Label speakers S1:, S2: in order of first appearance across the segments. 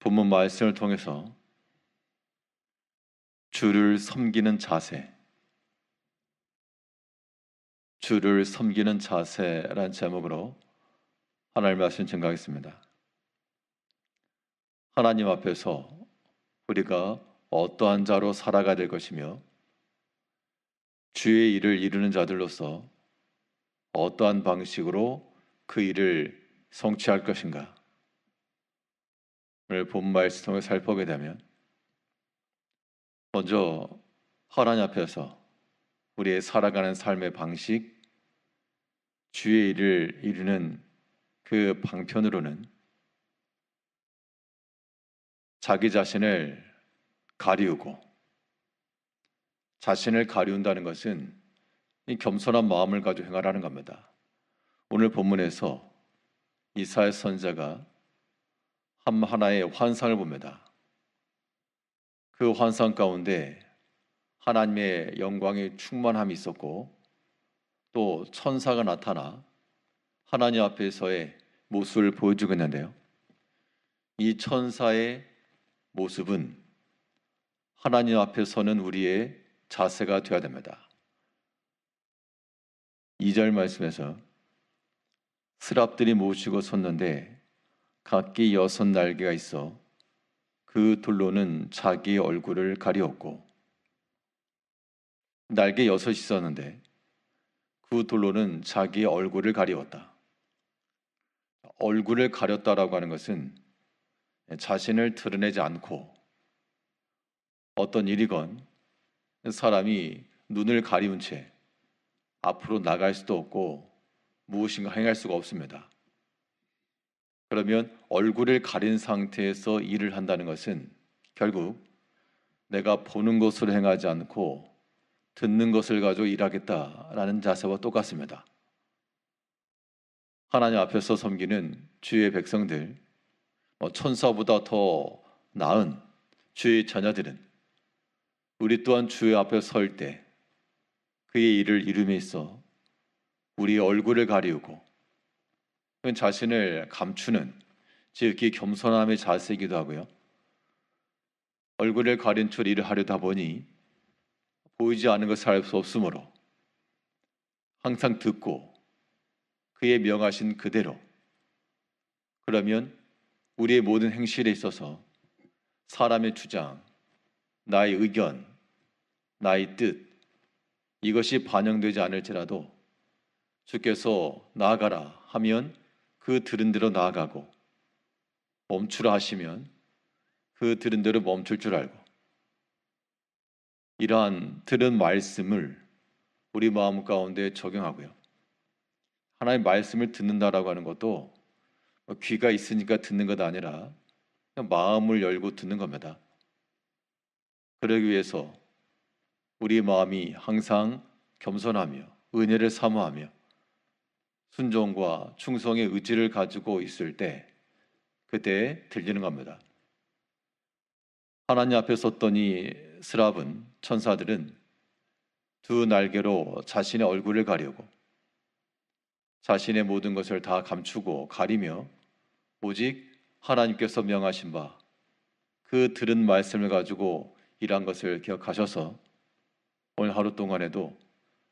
S1: 본문 말씀을 통해서 주를 섬기는 자세, 주를 섬기는 자세라는 제목으로 하나님 말씀 증거하겠습니다. 하나님 앞에서 우리가 어떠한 자로 살아가야 될 것이며 주의 일을 이루는 자들로서 어떠한 방식으로 그 일을 성취할 것인가. 오늘 본 말씀 통해 살펴보게 되면 먼저 하나님 앞에서 우리의 살아가는 삶의 방식, 주의 일을 이루는 그 방편으로는 자기 자신을 가리우고, 자신을 가리운다는 것은 이 겸손한 마음을 가지고 행하라는 겁니다. 오늘 본문에서 이사야 선지자가 하나의 환상을 봅니다. 그 환상 가운데 하나님의 영광의 충만함이 있었고, 또 천사가 나타나 하나님 앞에서의 모습을 보여주고 있는데요. 이 천사의 모습은 하나님 앞에 서는 우리의 자세가 되어야 됩니다. 2절 말씀에서 스랍들이 모시고 섰는데 각기 6 날개가 있어 그 둘로는 자기 얼굴을 가리었고, 날개 6이 있었는데 그 둘로는 자기 얼굴을 가리웠다. 얼굴을 가렸다라고 하는 것은 자신을 드러내지 않고 어떤 일이건 사람이 눈을 가리운 채 앞으로 나갈 수도 없고 무엇인가 행할 수가 없습니다. 그러면 얼굴을 가린 상태에서 일을 한다는 것은 결국 내가 보는 것으로 행하지 않고 듣는 것을 가지고 일하겠다라는 자세와 똑같습니다. 하나님 앞에서 섬기는 주의 백성들, 천사보다 더 나은 주의 자녀들은 우리 또한 주의 앞에 설 때 그의 일을 이룸에 있어 우리의 얼굴을 가리우고 자신을 감추는, 즉 이 겸손함의 자세이기도 하고요. 얼굴을 가린 채 일을 하려다 보니 보이지 않는 것을 알 수 없으므로 항상 듣고 그의 명하신 그대로, 그러면 우리의 모든 행실에 있어서 사람의 주장, 나의 의견, 나의 뜻, 이것이 반영되지 않을지라도 주께서 나아가라 하면 그 들은 대로 나아가고, 멈추라 하시면 그 들은 대로 멈출 줄 알고, 이러한 들은 말씀을 우리 마음 가운데 적용하고요. 하나님의 말씀을 듣는다라고 하는 것도 귀가 있으니까 듣는 것 아니라 그냥 마음을 열고 듣는 겁니다. 그러기 위해서 우리 마음이 항상 겸손하며 은혜를 사모하며 순종과 충성의 의지를 가지고 있을 때 그때 들리는 겁니다. 하나님 앞에 섰던 이 스랍은, 천사들은 2 날개로 자신의 얼굴을 가리고 자신의 모든 것을 다 감추고 가리며 오직 하나님께서 명하신 바 그 들은 말씀을 가지고 일한 것을 기억하셔서 오늘 하루 동안에도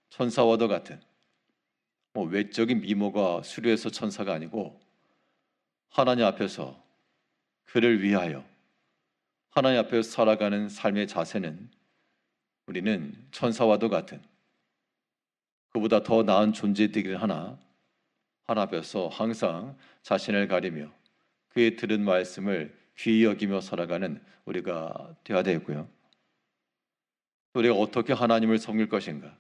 S1: 천사와도 같은 외적인 미모가 수려해서 천사가 아니고 하나님 앞에서 그를 위하여 하나님 앞에서 살아가는 삶의 자세는 우리는 천사와도 같은, 그보다 더 나은 존재 되기를 하나 하나님 앞에서 항상 자신을 가리며 그의 들은 말씀을 귀히 여기며 살아가는 우리가 되어야 되겠고요. 우리가 어떻게 하나님을 섬길 것인가?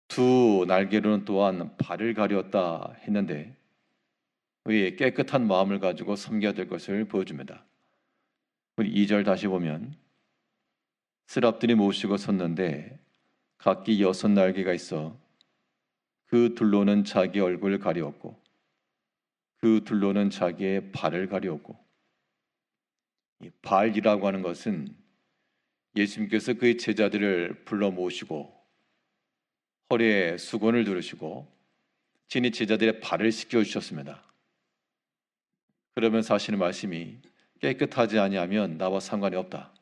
S1: 2 날개로는 또한 발을 가렸다 했는데 우리의 깨끗한 마음을 가지고 섬겨야 될 것을 보여줍니다. 우리 2절 다시 보면 스랍들이 모시고 섰는데 각기 6 날개가 있어 그 둘로는 자기 얼굴을 가리웠고 그 둘로는 자기의 발을 가리웠고, 이 발이라고 하는 것은 예수님께서 그의 제자들을 불러 모시고 허리에 수건을 두르시고 친히 제자들의 발을 씻겨 주셨습니다. 그러면서 하시는 말씀이 깨끗하지 아니하면 나와 상관이 없다.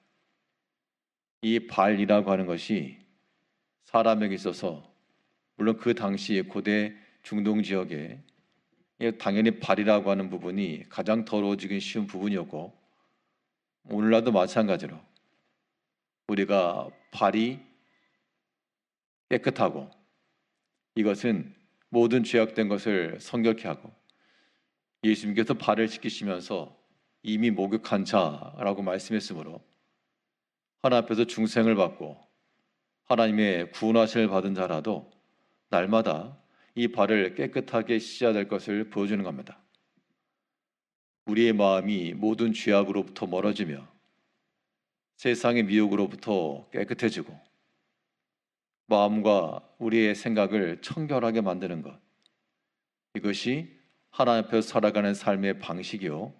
S1: 이 발이라고 하는 것이 사람에게 있어서 물론 그 당시 고대 중동 지역에 당연히 발이라고 하는 부분이 가장 더러워지기 쉬운 부분이었고 오늘날도 마찬가지로 우리가 발이 깨끗하고 이것은 모든 죄악된 것을 성결케 하고 예수님께서 발을 씻기시면서 이미 목욕한 자라고 말씀했으므로 하나님 앞에서 중생을 받고 하나님의 구원하심을 받은 자라도 날마다 이 발을 깨끗하게 씻어야 될 것을 보여주는 겁니다. 우리의 마음이 모든 죄악으로부터 멀어지며 세상의 미혹으로부터 깨끗해지고 마음과 우리의 생각을 청결하게 만드는 것, 이것이 하나님 앞에서 살아가는 삶의 방식이요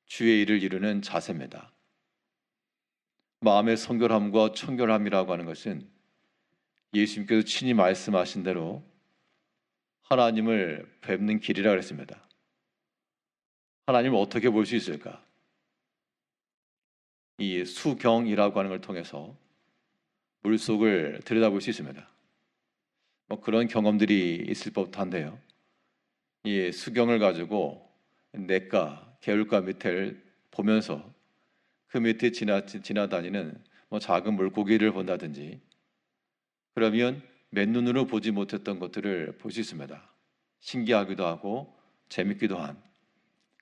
S1: 주의 일을 이루는 자세입니다. 마음의 성결함과 청결함이라고 하는 것은 예수님께서 친히 말씀하신 대로 하나님을 뵙는 길이라고 했습니다. 하나님을 어떻게 볼 수 있을까? 이 수경이라고 하는 걸 통해서 물속을 들여다볼 수 있습니다. 그런 경험들이 있을 법도 한데요. 이 수경을 가지고 냇가, 개울가 밑을 보면서 그 밑에 지나다니는 작은 물고기를 본다든지 그러면 맨눈으로 보지 못했던 것들을 볼 수 있습니다. 신기하기도 하고 재밌기도 한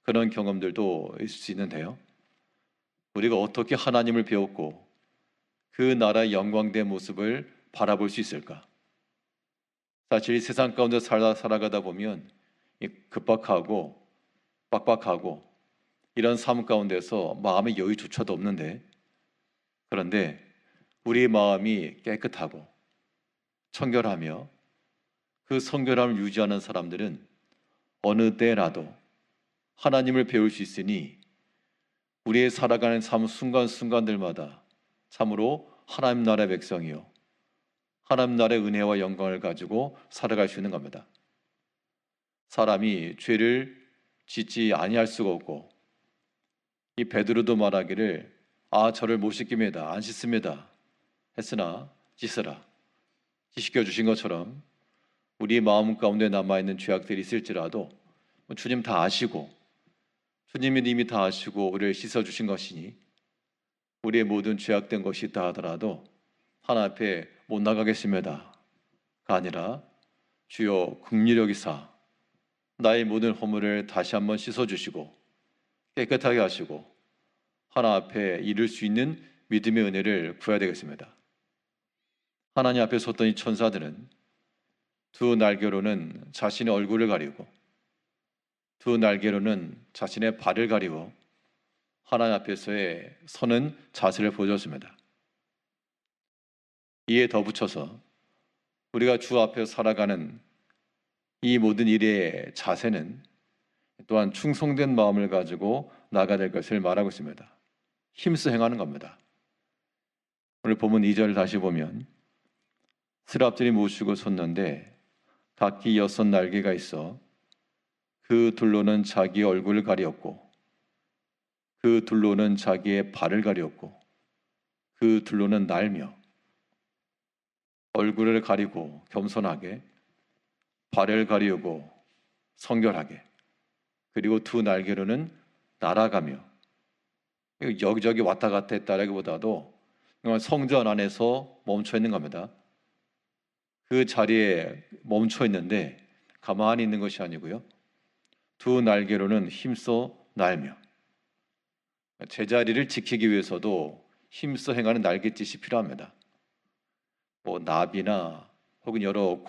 S1: 그런 경험들도 있을 수 있는데요. 우리가 어떻게 하나님을 배웠고 그 나라의 영광된 모습을 바라볼 수 있을까? 사실 이 세상 가운데 살아가다 보면 급박하고 빡빡하고 이런 삶 가운데서 마음의 여유조차도 없는데 그런데 우리의 마음이 깨끗하고 청결하며 그 성결함을 유지하는 사람들은 어느 때라도 하나님을 배울 수 있으니 우리의 살아가는 삶 순간순간들마다 참으로 하나님 나라의 백성이요 하나님 나라의 은혜와 영광을 가지고 살아갈 수 있는 겁니다. 사람이 죄를 짓지 아니할 수가 없고 이 베드로도 말하기를 저를 못 씻깁니다. 안 씻습니다. 했으나 씻으라. 씻겨 주신 것처럼 우리 마음 가운데 남아있는 죄악들이 있을지라도 주님 다 아시고 주님이 이미 다 아시고 우리를 씻어주신 것이니 우리의 모든 죄악된 것이 있다 하더라도 하나님 앞에 못 나가겠습니다가 아니라 주여 긍휼히 여기사 나의 모든 허물을 다시 한번 씻어주시고 깨끗하게 하시고 하나님 앞에 이룰 수 있는 믿음의 은혜를 구해야 되겠습니다. 하나님 앞에 섰던 이 천사들은 두 날개로는 자신의 얼굴을 가리고 두 날개로는 자신의 발을 가리고 하나님 앞에서의 서는 자세를 보여줬습니다. 이에 덧붙여서 우리가 주 앞에 살아가는 이 모든 일의 자세는 또한 충성된 마음을 가지고 나아가야 될 것을 말하고 있습니다. 힘써 행하는 겁니다. 오늘 본문 2절 다시 보면 스랍들이 모시고 섰는데 각기 6 날개가 있어 그 둘로는 자기의 얼굴을 가리었고 그 둘로는 자기의 발을 가리었고 그 둘로는 날며 얼굴을 가리고 겸손하게 발을 가리우고 성결하게 그리고 두 날개로는 날아가며 여기저기 왔다 갔다 했다라기보다도 성전 안에서 멈춰 있는 겁니다. 그 자리에 멈춰 있는데 가만히 있는 것이 아니고요. 두 날개로는 힘써 날며 제자리를 지키기 위해서도 힘써 행하는 날갯짓이 필요합니다. 나비나 혹은 여러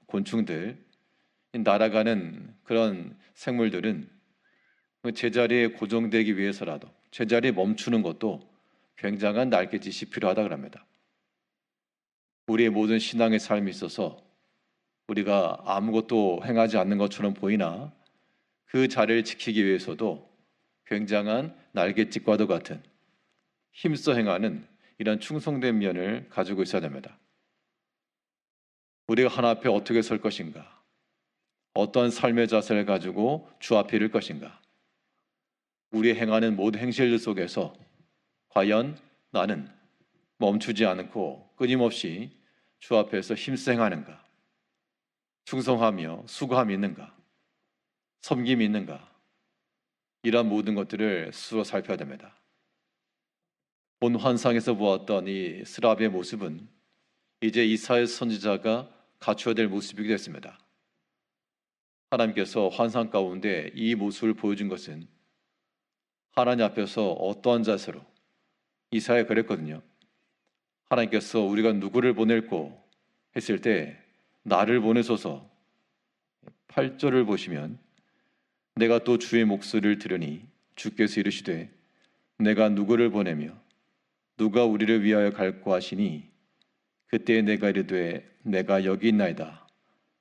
S1: 곤충들 날아가는 그런 생물들은 제자리에 고정되기 위해서라도 제자리에 멈추는 것도 굉장한 날갯짓이 필요하다고 합니다. 우리의 모든 신앙의 삶에 있어서 우리가 아무것도 행하지 않는 것처럼 보이나 그 자리를 지키기 위해서도 굉장한 날갯짓과도 같은 힘써 행하는 이런 충성된 면을 가지고 있어야 됩니다. 우리가 하나님 앞에 어떻게 설 것인가? 어떤 삶의 자세를 가지고 주 앞에 이를 것인가? 우리 행하는 모든 행실들 속에서 과연 나는 멈추지 않고 끊임없이 주 앞에서 힘써 행하는가? 충성하며 수고함이 있는가? 섬김이 있는가? 이러한 모든 것들을 스스로 살펴야 됩니다. 본 환상에서 보았던 이 스랍의 모습은 이제 이사야 선지자가 갖춰야 될 모습이게 됐습니다. 하나님께서 환상 가운데 이 모습을 보여준 것은 하나님 앞에서 어떠한 자세로, 이사야 그랬거든요. 하나님께서 우리가 누구를 보낼고 했을 때 나를 보내소서. 8절을 보시면 내가 또 주의 목소리를 들으니 주께서 이르시되 내가 누구를 보내며 누가 우리를 위하여 갈고 하시니 그때 내가 이르되 내가 여기 있나이다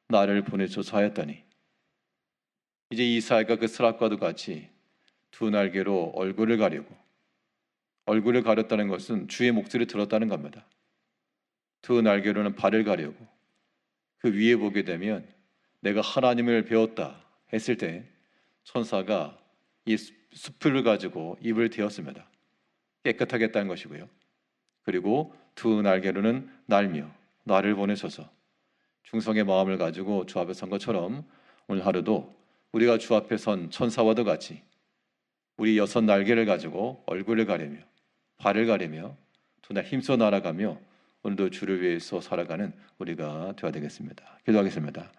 S1: 나를 보내소서 하였더니, 이제 이사야가 그 스랍과도 같이 두 날개로 얼굴을 가리고, 얼굴을 가렸다는 것은 주의 목소리를 들었다는 겁니다. 두 날개로는 발을 가리고 그 위에 보게 되면 내가 하나님을 배웠다 했을 때 천사가 이 숲을 가지고 입을 떼었습니다. 깨끗하게 했다는 것이고요. 그리고 두 날개로는 날며 나를 보내소서. 충성의 마음을 가지고 주 앞에 선 것처럼 오늘 하루도 우리가 주 앞에 선 천사와도 같이 우리 6 날개를 가지고 얼굴을 가리며 발을 가리며 두 날 힘써 날아가며 오늘도 주를 위해서 살아가는 우리가 되어야 되겠습니다. 기도하겠습니다.